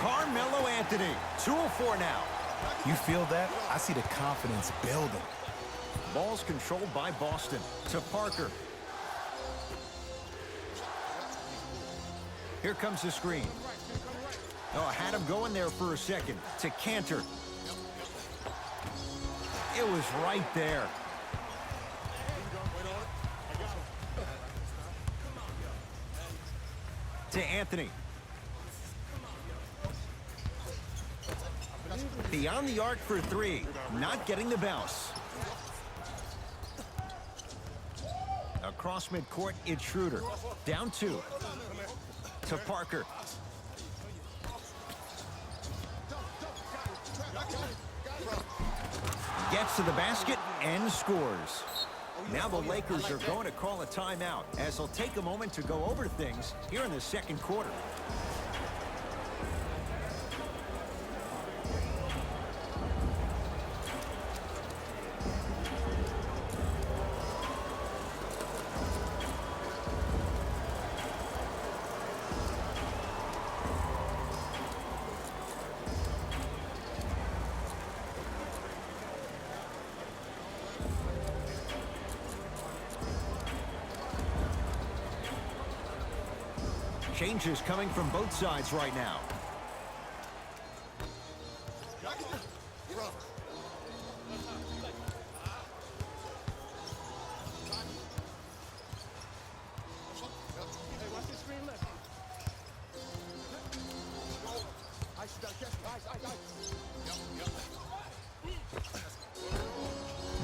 Carmelo Anthony, 2-of-4 now. You feel that? I see the confidence building. Ball's controlled by Boston to Parker. Here comes the screen. Oh, had him going there for a second to Cantor. It was right there. To Anthony. Beyond the arc for three. Not getting the bounce. Across midcourt, it's Schroeder. Down two. To Parker. Gets to the basket and scores. Now the Lakers are going to call a timeout as they'll take a moment to go over things here in the second quarter. Changes coming from both sides right now.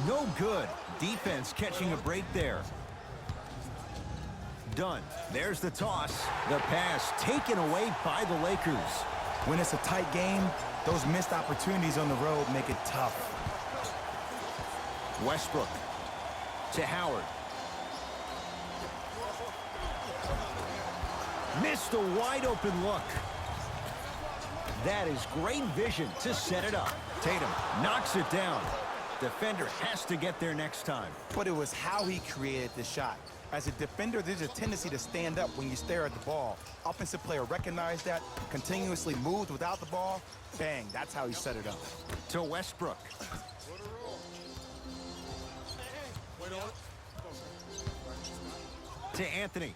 No good. Defense catching a break there. Done. There's the toss. The pass taken away by the Lakers. When it's a tight game, those missed opportunities on the road make it tough. Westbrook to Howard. Missed a wide open look. That is great vision to set it up. Tatum knocks it down. Defender has to get there next time. But it was how he created the shot. As a defender, there's a tendency to stand up when you stare at the ball. Offensive player recognized that, continuously moved without the ball. Bang, that's how he set it up. To Westbrook. To Anthony.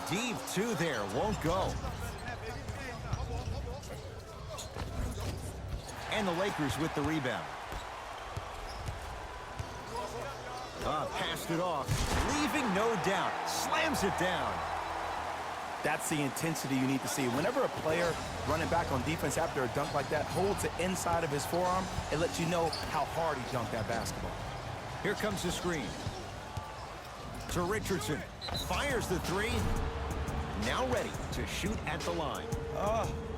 Deep two there, won't go. And the Lakers with the rebound. Passed it off, leaving no doubt. Slams it down. That's the intensity you need to see. Whenever a player running back on defense after a dunk like that holds the inside of his forearm, it lets you know how hard he dunked that basketball. Here comes the screen. To Richardson. Fires the three. Now ready to shoot at the line.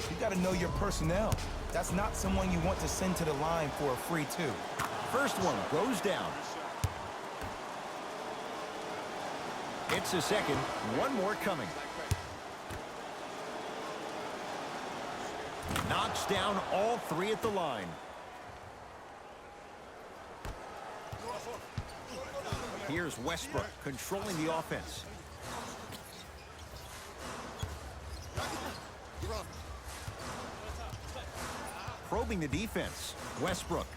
You got to know your personnel. That's not someone you want to send to the line for a free two. First one goes down. It's a second. One more coming. Knocks down all three at the line. Here's Westbrook controlling the offense. Probing the defense. Westbrook.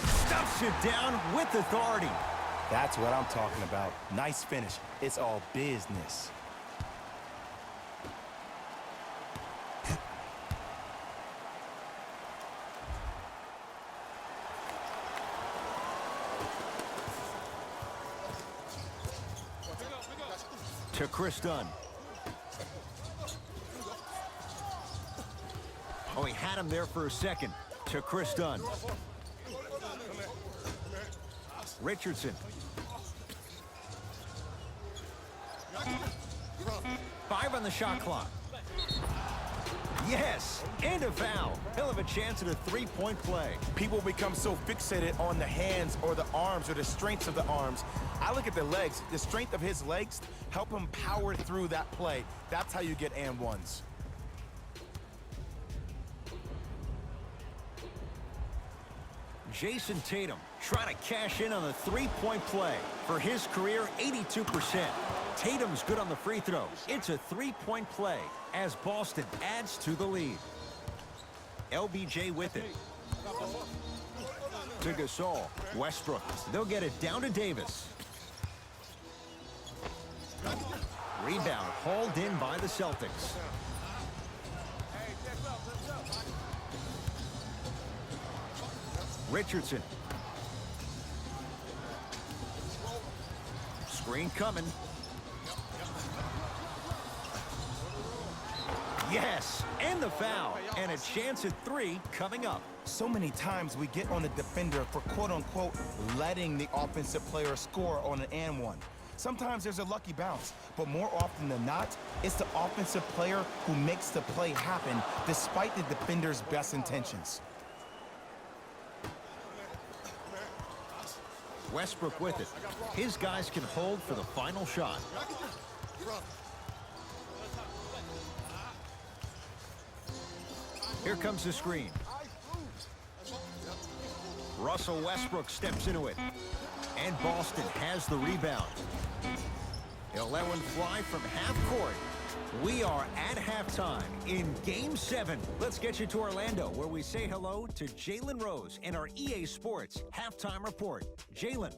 Stuffs it down with authority. That's what I'm talking about. Nice finish. It's all business. To Chris Dunn. Oh, he had him there for a second. To Chris Dunn. Richardson. 5 on the shot clock. Yes, and a foul. He'll have a chance at a three-point play. People become so fixated on the hands or the arms or the strengths of the arms. I look at the legs. The strength of his legs help him power through that play. That's how you get and ones. Jason Tatum Trying to cash in on the three-point play. For his career, 82%. Tatum's good on the free throw. It's a three-point play as Boston adds to the lead. LBJ with it. To Gasol. Westbrook. They'll get it down to Davis. Rebound hauled in by the Celtics. Richardson. Screen coming. Yes, and the foul. And a chance at three coming up. So many times we get on the defender for quote-unquote letting the offensive player score on an and one. Sometimes there's a lucky bounce, but more often than not, it's the offensive player who makes the play happen despite the defender's best intentions. Westbrook with it. His guys can hold for the final shot. Here comes the screen. Russell Westbrook steps into it. And Boston has the rebound. He'll let one fly from half court. We are at halftime in Game 7. Let's get you to Orlando, where we say hello to Jalen Rose in our EA Sports Halftime Report. Jalen.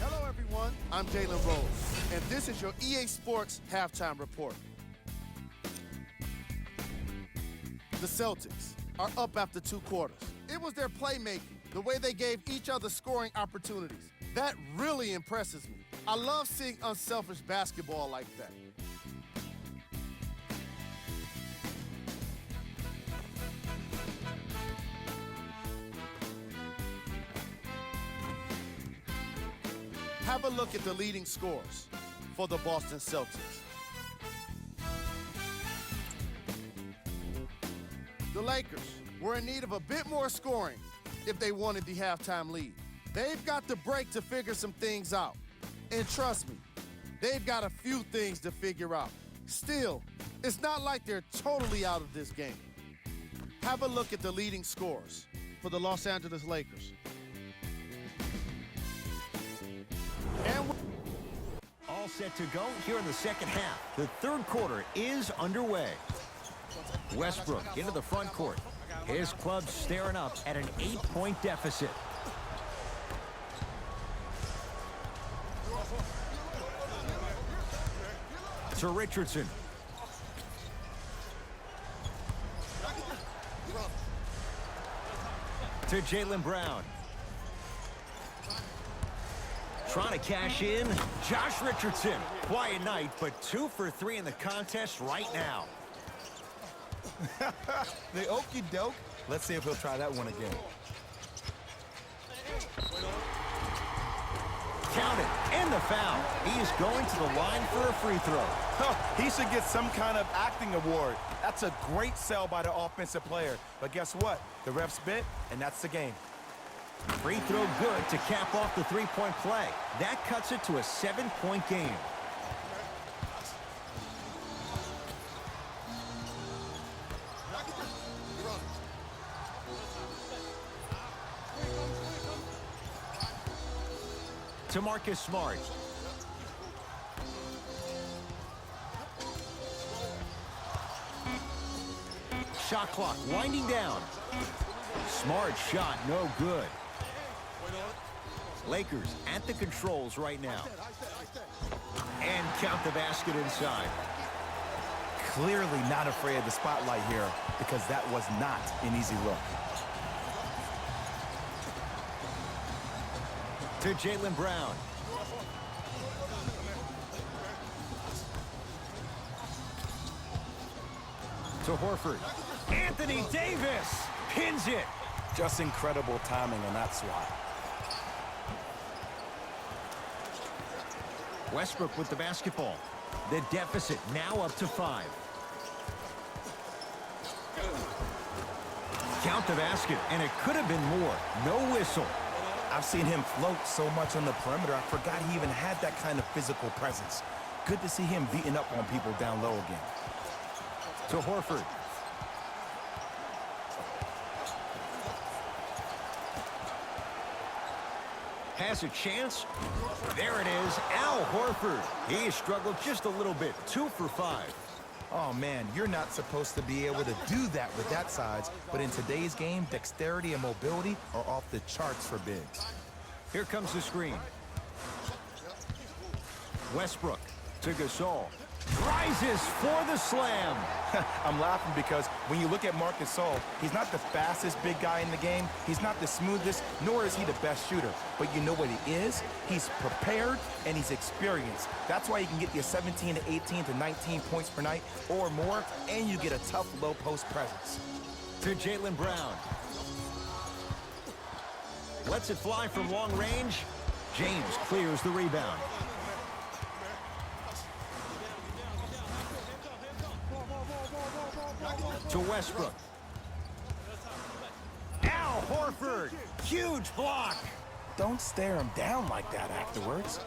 Hello, everyone. I'm Jalen Rose, and this is your EA Sports Halftime Report. The Celtics are up after 2 quarters. It was their playmaking, the way they gave each other scoring opportunities. That really impresses me. I love seeing unselfish basketball like that. Have a look at the leading scores for the Boston Celtics. The Lakers were in need of a bit more scoring if they wanted the halftime lead. They've got the break to figure some things out. And trust me, they've got a few things to figure out. Still, it's not like they're totally out of this game. Have a look at the leading scores for the Los Angeles Lakers. And All set to go here in the second half. The third quarter is underway. Westbrook into the front court. His club staring up at an 8-point deficit. To Richardson. To Jaylen Brown. Trying to cash in, Josh Richardson. Quiet night, but 2 for 3 in the contest right now. The okey doke. Let's see if he'll try that one again. Count it, and the foul. He is going to the line for a free throw. He should get some kind of acting award. That's a great sell by the offensive player. But guess what? The refs bit, and that's the game. Free throw good to cap off the three-point play. That cuts it to a 7-point game. To Marcus Smart. Shot clock winding down. Smart shot, no good. Lakers at the controls right now. And count the basket inside. Clearly not afraid of the spotlight here because that was not an easy look. To Jaylen Brown. To Horford. Anthony Davis pins it. Just incredible timing on that swat. Westbrook with the basketball. The deficit now up to 5. Count the basket, and it could have been more. No whistle. I've seen him float so much on the perimeter, I forgot he even had that kind of physical presence. Good to see him beating up on people down low again. To Horford. Has a chance. There it is, Al Horford. He struggled just a little bit, 2 for 5. Oh, man, you're not supposed to be able to do that with that size, but in today's game, dexterity and mobility are off the charts for bigs. Here comes the screen. Westbrook to Gasol. Rises for the slam. I'm laughing because when you look at Marc Gasol, he's not the fastest big guy in the game. He's not the smoothest, nor is he the best shooter. But you know what he is? He's prepared and he's experienced. That's why you can get you 17 to 18 to 19 points per night or more, and you get a tough low post presence. To Jaylen Brown. Lets it fly from long range. James clears the rebound. To Westbrook. Al Horford. Huge block. Don't stare him down like that afterwards.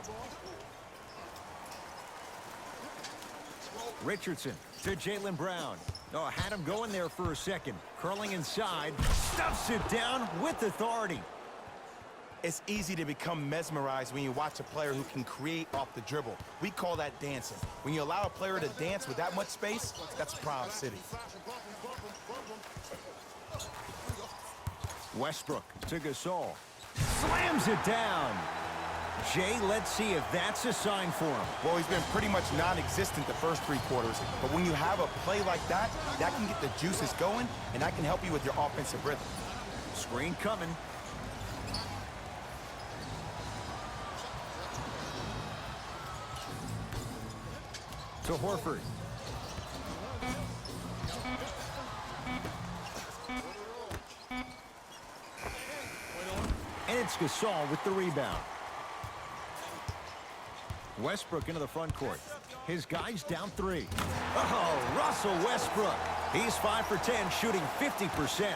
Richardson to Jaylen Brown. Oh, had him going there for a second. Curling inside. Stuffs it down with authority. It's easy to become mesmerized when you watch a player who can create off the dribble. We call that dancing. When you allow a player to dance with that much space, that's Proud City. Westbrook to Gasol. Slams it down. Jay, let's see if that's a sign for him. Well, he's been pretty much non-existent the first 3 quarters. But when you have a play like that, that can get the juices going, and that can help you with your offensive rhythm. Screen coming. To Horford. And it's Gasol with the rebound. Westbrook into the front court. His guys down 3. Oh, Russell Westbrook. He's 5 for 10, shooting 50%.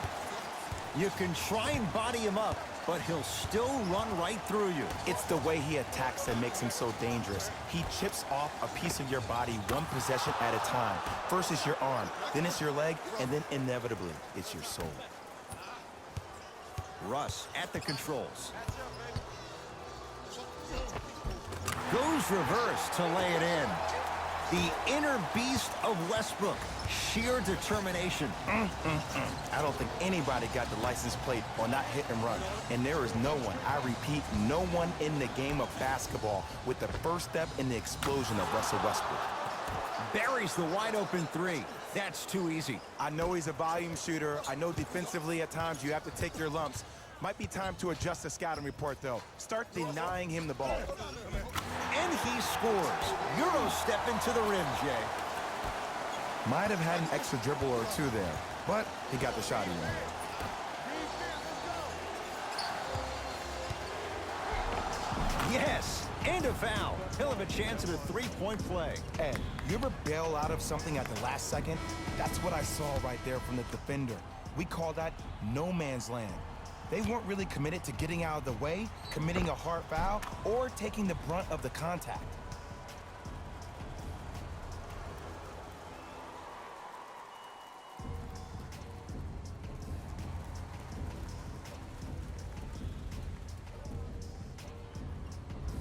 You can try and body him up, but he'll still run right through you. It's the way he attacks that makes him so dangerous. He chips off a piece of your body one possession at a time. First it's your arm, then it's your leg, and then inevitably it's your soul. Russ at the controls. Goes reverse to lay it in. The inner beast of Westbrook. Sheer determination. I don't think anybody got the license plate on that hit and run. And there is no one, I repeat, no one in the game of basketball with the first step in the explosion of Russell Westbrook. Buries the wide open 3. That's too easy. I know he's a volume shooter. I know defensively at times you have to take your lumps. Might be time to adjust the scouting report, though. Start denying him the ball. And he scores. Euro step into the rim, Jay. Might have had an extra dribble or 2 there, but he got the shot he wanted. Yes, and a foul. He'll have a chance at a 3-point play. Ed, you ever bail out of something at the last second? That's what I saw right there from the defender. We call that no man's land. They weren't really committed to getting out of the way, committing a hard foul, or taking the brunt of the contact.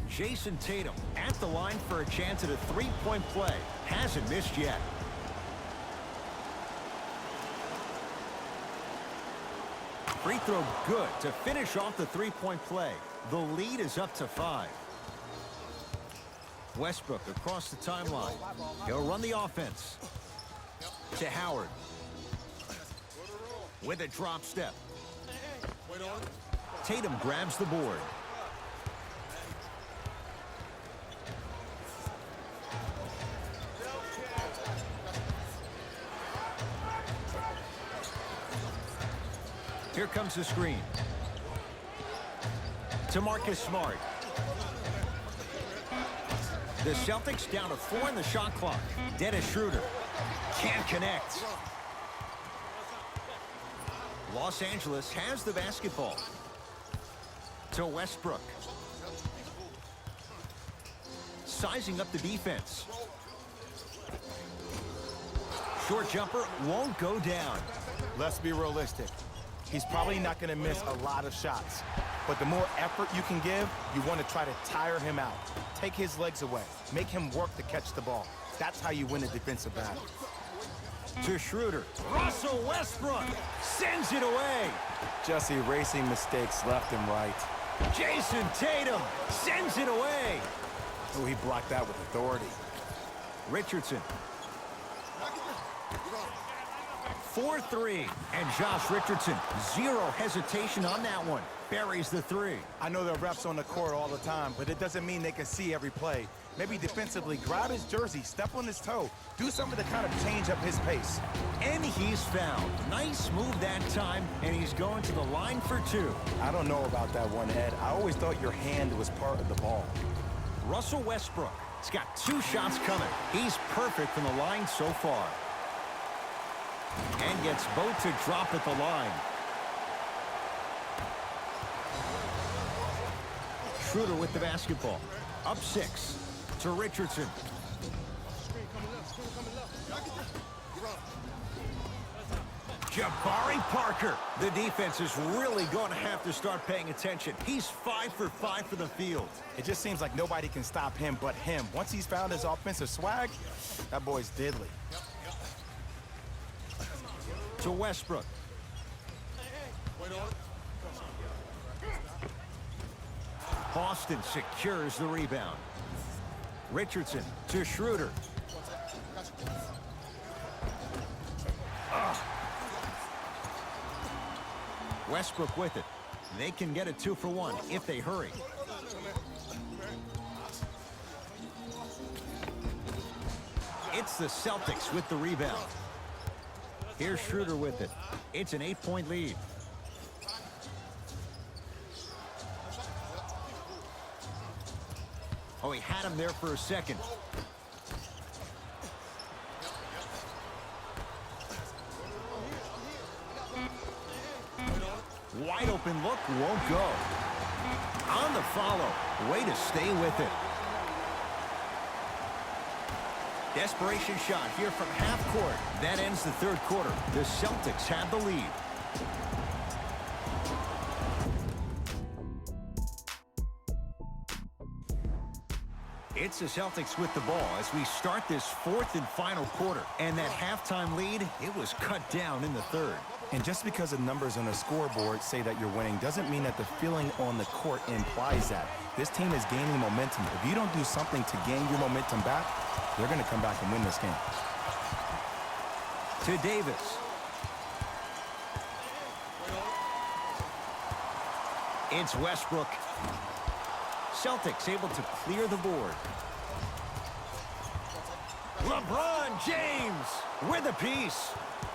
Jason Tatum at the line for a chance at a 3-point play. Hasn't missed yet. Free throw good to finish off the 3-point play. The lead is up to 5. Westbrook across the timeline. He'll run the offense. To Howard. With a drop step. Tatum grabs the board. Here comes the screen. To Marcus Smart. The Celtics down to 4 in the shot clock. Dennis Schroeder can't connect. Los Angeles has the basketball. To Westbrook. Sizing up the defense. Short jumper won't go down. Let's be realistic. He's probably not going to miss a lot of shots. But the more effort you can give, you want to try to tire him out. Take his legs away. Make him work to catch the ball. That's how you win a defensive battle. To Schroeder. Russell Westbrook sends it away. Just erasing mistakes left and right. Jason Tatum sends it away. Oh, he blocked that with authority. Richardson. 4-3. And Josh Richardson, zero hesitation on that one. Buries the three. I know there are refs on the court all the time, but it doesn't mean they can see every play. Maybe defensively, grab his jersey, step on his toe, do something to kind of change up his pace. And he's fouled. Nice move that time, and he's going to the line for two. I don't know about that one, Ed. I always thought your hand was part of the ball. Russell Westbrook has got 2 shots coming. He's perfect from the line so far. And gets both to drop at the line. Schroeder with the basketball. Up 6 to Richardson. Jabari Parker. The defense is really going to have to start paying attention. He's 5 for 5 for the field. It just seems like nobody can stop him but him. Once he's found his offensive swag, that boy's deadly. To Westbrook. Boston secures the rebound. Richardson to Schroeder. Westbrook with it. They can get a 2 for 1 if they hurry. It's the Celtics with the rebound. Here's Schroeder with it. It's an 8-point lead. Oh, he had him there for a second. Wide open look, won't go. On the follow. Way to stay with it. Desperation shot here from half court. That ends the third quarter. The Celtics have the lead. It's the Celtics with the ball as we start this 4th and final quarter. And that halftime lead, it was cut down in the third. And just because the numbers on the scoreboard say that you're winning doesn't mean that the feeling on the court implies that. This team is gaining momentum. If you don't do something to gain your momentum back, they're going to come back and win this game. To Davis. It's Westbrook. Celtics able to clear the board. LeBron James with a piece.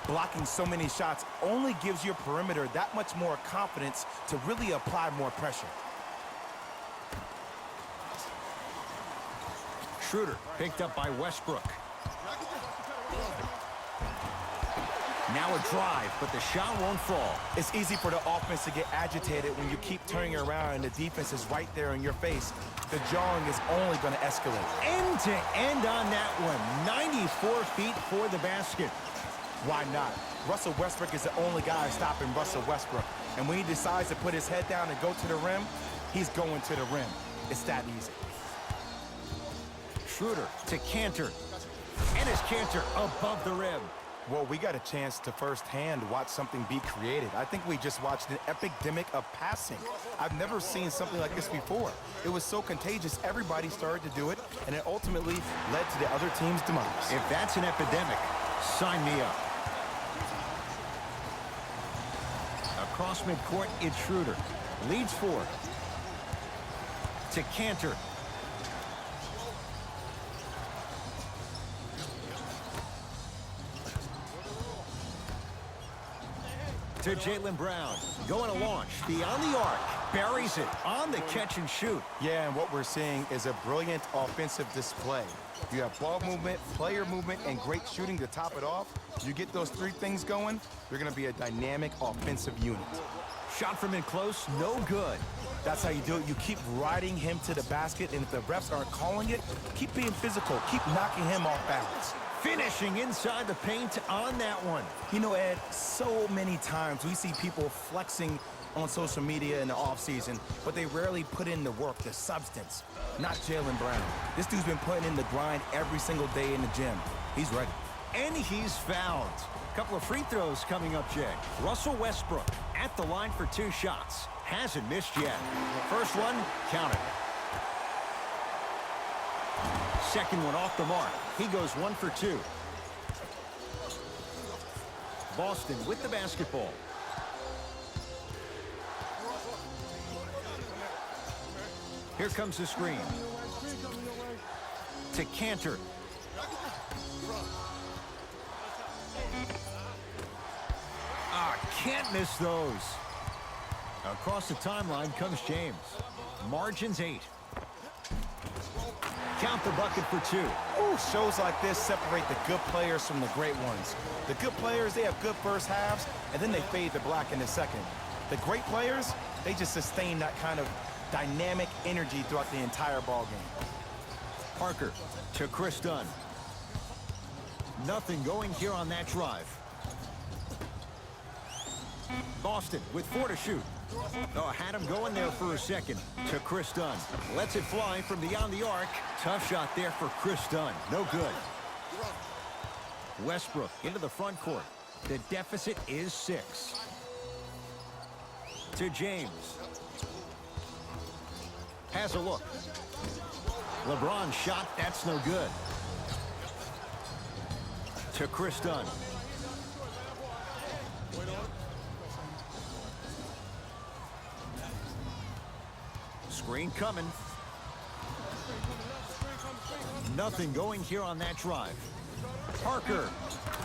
Blocking so many shots only gives your perimeter that much more confidence to really apply more pressure. Schroeder picked up by Westbrook. Now a drive, but the shot won't fall. It's easy for the offense to get agitated when you keep turning around and the defense is right there in your face. The jawing is only going to escalate. End to end on that one. 94 feet for the basket. Why not? Russell Westbrook is the only guy stopping Russell Westbrook. And when he decides to put his head down and go to the rim, he's going to the rim. It's that easy. Schroeder to Cantor. And his Cantor above the rim. Well, we got a chance to firsthand watch something be created. I think we just watched an epidemic of passing. I've never seen something like this before. It was so contagious, everybody started to do it, and it ultimately led to the other team's demise. If that's an epidemic, sign me up. Across midcourt, it's Schroeder. Leads 4. To Cantor. To Jaylen Brown. Going to launch. Beyond the arc. Buries it on the catch and shoot. Yeah, and what we're seeing is a brilliant offensive display. You have ball movement, player movement, and great shooting to top it off. You get those three things going, you're going to be a dynamic offensive unit. Shot from in close, no good. That's how you do it. You keep riding him to the basket, and if the refs aren't calling it, keep being physical. Keep knocking him off balance. Finishing inside the paint on that one. You know, Ed, so many times we see people flexing on social media in the offseason, but they rarely put in the work, the substance. Not Jaylen Brown. This dude's been putting in the grind every single day in the gym. He's ready. And he's fouled. A couple of free throws coming up, Jay. Russell Westbrook at the line for 2 shots. Hasn't missed yet. First one, counted. Second one off the mark. He goes 1 for 2. Boston with the basketball. Here comes the screen. To Cantor. Can't miss those. Across the timeline comes James. Margins 8. Count the bucket for 2. Ooh, shows like this separate the good players from the great ones. The good players, they have good first halves, and then they fade to black in the second. The great players, they just sustain that kind of dynamic energy throughout the entire ball game. Parker to Chris Dunn. Nothing going here on that drive. Boston with 4 to shoot. Oh, had him going there for a second. To Chris Dunn. Lets it fly from beyond the arc. Tough shot there for Chris Dunn. No good. Westbrook into the front court. The deficit is 6. To James. Has a look. LeBron shot. That's no good. To Chris Dunn. Screen coming. Nothing going here on that drive. Parker.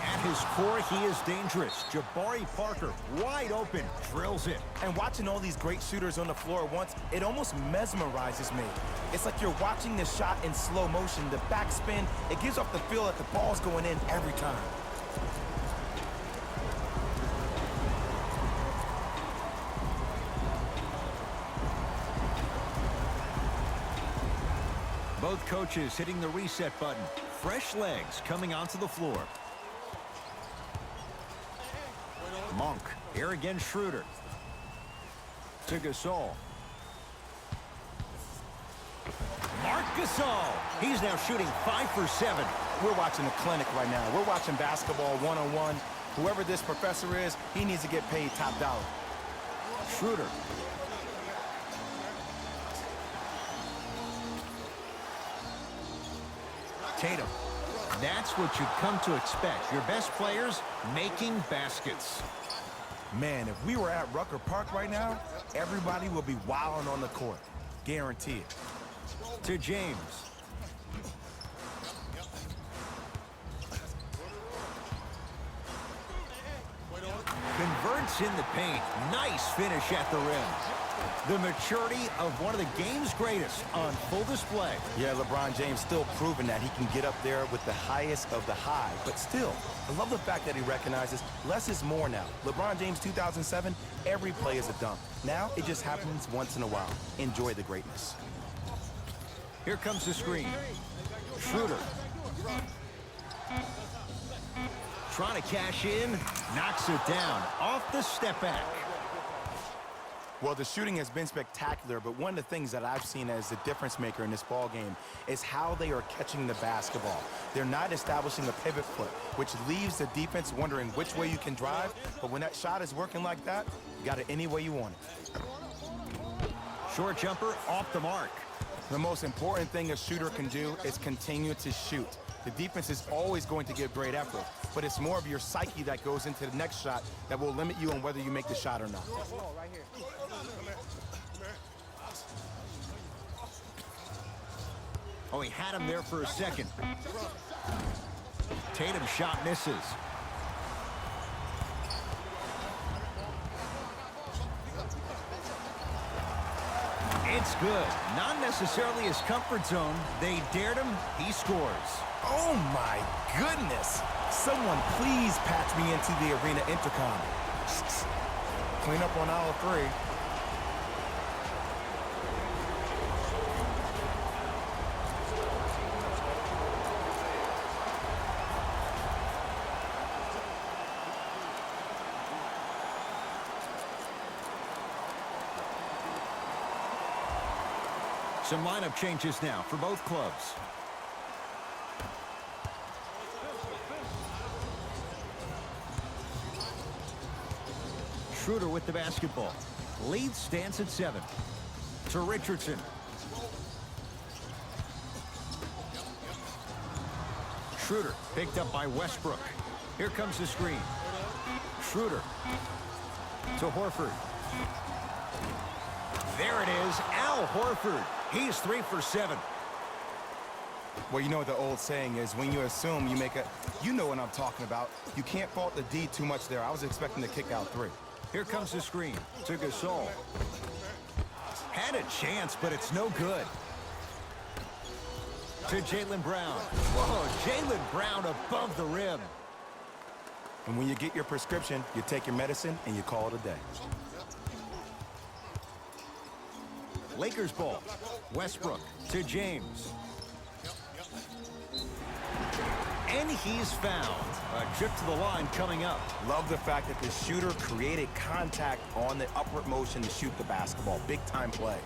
At his core, he is dangerous. Jabari Parker, wide open, drills it. And watching all these great shooters on the floor at once, it almost mesmerizes me. It's like you're watching the shot in slow motion. The backspin, it gives off the feel that the ball's going in every time. Both coaches hitting the reset button. Fresh legs coming onto the floor. Monk. Here again, Schroeder. To Gasol. Marc Gasol. He's now shooting 5 for 7. We're watching a clinic right now. We're watching basketball one-on-one. Whoever this professor is, he needs to get paid top dollar. Schroeder. Tatum. That's what you've come to expect. Your best players making baskets. Man, if we were at Rucker Park right now, everybody will be wilding on the court. Guaranteed. To James. Converts in the paint. Nice finish at the rim. The maturity of one of the game's greatest on full display. Yeah, LeBron James still proving that he can get up there with the highest of the high. But still, I love the fact that he recognizes less is more now. LeBron James 2007, every play is a dunk. Now it just happens once in a while. Enjoy the greatness. Here comes the screen. Schroeder. Trying to cash in. Knocks it down. Off the step back. Well, the shooting has been spectacular, but one of the things that I've seen as the difference maker in this ball game is how they are catching the basketball. They're not establishing a pivot foot, which leaves the defense wondering which way you can drive, but when that shot is working like that, you got it any way you want it. Short jumper off the mark. The most important thing a shooter can do is continue to shoot. The defense is always going to give great effort, but it's more of your psyche that goes into the next shot that will limit you on whether you make the shot or not. Oh, he had him there for a second. Tatum shot misses. It's good. Not necessarily his comfort zone. They dared him. He scores. Oh, my goodness. Someone please patch me into the arena intercom. Clean up on aisle 3. Some lineup changes now for both clubs. Schroeder with the basketball. Lead stands at 7. To Richardson. Schroeder picked up by Westbrook. Here comes the screen. Schroeder to Horford. There it is, Al Horford. He's 3 for 7. Well, you know what the old saying is, when you assume you make a... You know what I'm talking about. You can't fault the D too much there. I was expecting to kick out 3. Here comes the screen to Gasol. Had a chance, but it's no good. To Jaylen Brown. Whoa, Jaylen Brown above the rim. And when you get your prescription, you take your medicine and you call it a day. Lakers ball. Westbrook to James. And he's fouled. A trip to the line coming up. Love the fact that the shooter created contact on the upward motion to shoot the basketball. Big time play.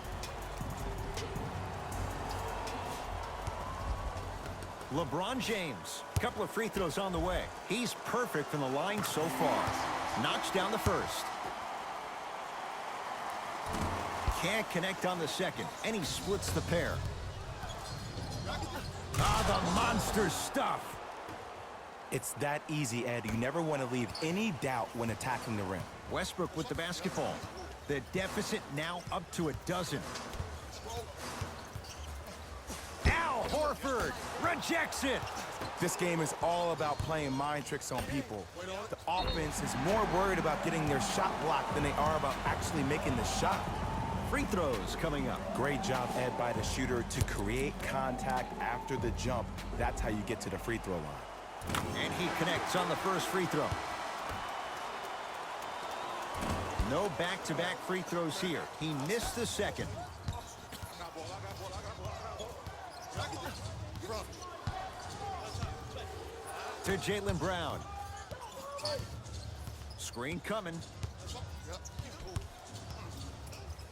LeBron James. Couple of free throws on the way. He's perfect from the line so far. Knocks down the first. Can't connect on the second, and he splits the pair. Ah, the monster stuff. It's that easy, Ed. You never want to leave any doubt when attacking the rim. Westbrook with the basketball. The deficit now up to 12. Al Horford rejects it. This game is all about playing mind tricks on people. The offense is more worried about getting their shot blocked than they are about actually making the shot. Free throws coming up. Great job, Ed, by the shooter to create contact after the jump. That's how you get to the free throw line. And he connects on the first free throw. No back-to-back free throws here. He missed the second. To Jaylen Brown. Screen coming.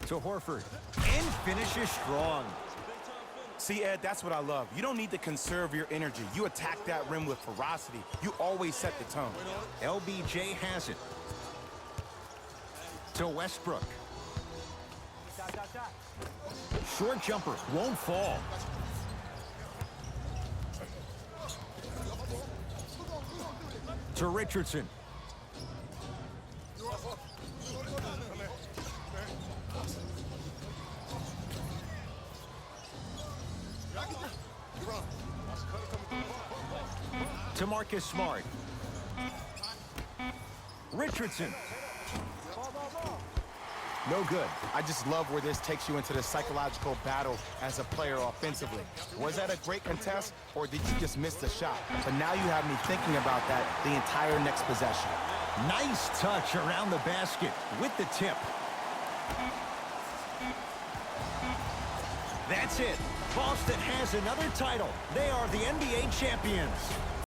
To Horford. And finishes strong. See, Ed, that's what I love. You don't need to conserve your energy. You attack that rim with ferocity. You always set the tone. LBJ has it. To Westbrook. Short jumper won't fall. To Richardson. To Marcus Smart. Richardson. No good. I just love where this takes you into the psychological battle as a player offensively. Was that a great contest, or did you just miss the shot? But now you have me thinking about that the entire next possession. Nice touch around the basket with the tip. That's it. Boston has another title. They are the NBA champions.